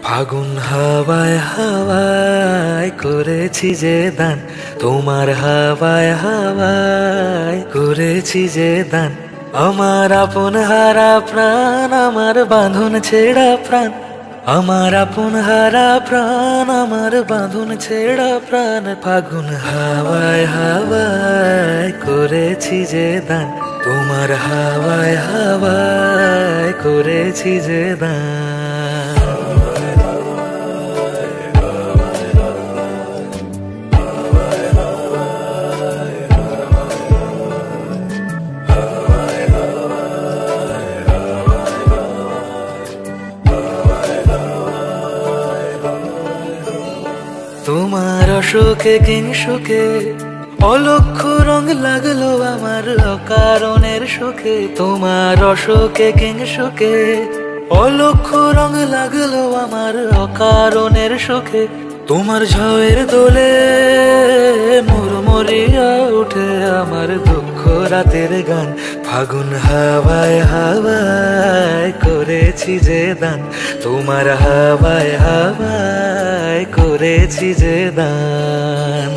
ফাগুন হাওয়ায় হাওয়ায় করেছি যে দান, তোমার হাওয়ায় হাওয়ায় করেছি যে দান। আমার আপন হারা প্রাণ, আমার বাঁধন ছেড়া প্রাণ, আমার আপন হারা প্রাণ, আমার বাঁধন ছেড়া প্রাণ। ফাগুন হাওয়ায় হাওয়ায় করেছি যে দান, তোমার হাওয়ায় হাওয়ায় করেছি যে দান। তোমার অসুখে কিংসুখে অলক্ষ রং লাগলো আমার অকারণের সুখে। তোমার অসুখে কিংসুখে অলক্ষ রং লাগলো আমার অকারণের সুখে। তোমার ঝড়ের দোলে মুড়মুড়িয়া উঠে আমার দুঃখ রাতের গান। ফাগুন হাওয়ায় হাওয়ায় করেছি যে দান, তোমার হাওয়ায় হাওয়ায় করেছি যে দান।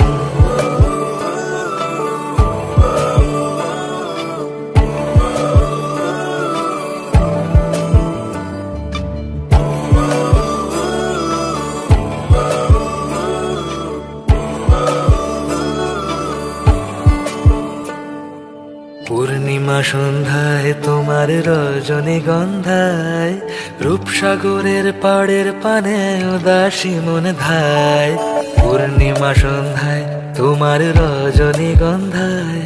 পূর্ণিমা সন্ধ্যায় তোমার রজনীগন্ধায়, রূপসাগরের পাড়ের পানে উদাসী মন ধায়। পূর্ণিমা সন্ধ্যায় তোমার রজনীগন্ধায়,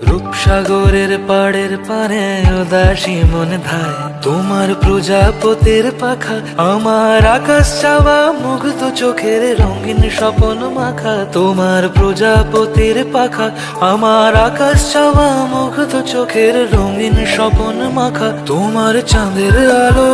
রূপসাগরের পাড়ের পানে উদাসী মন ধায়। তোমার প্রজাপতির পাখা আমার আকাশ চাওয়া মুগ্ধ চোখের রঙিন স্বপন মাখা। তোমার প্রজাপতির পাখা আমার আকাশ চাওয়া মুগ্ধ চোখের রঙিন স্বপন মাখা। তোমার চাঁদের আলো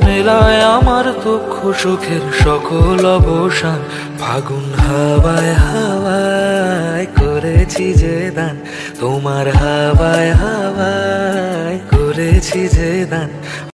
মেলায় আমার দুঃখ সুখের সকল অবসান। ফাগুন হাওয়ায় হাওয়ায় করেছি যে দান, তোমার হাওয়ায় হাওয়ায় করেছি যে দান।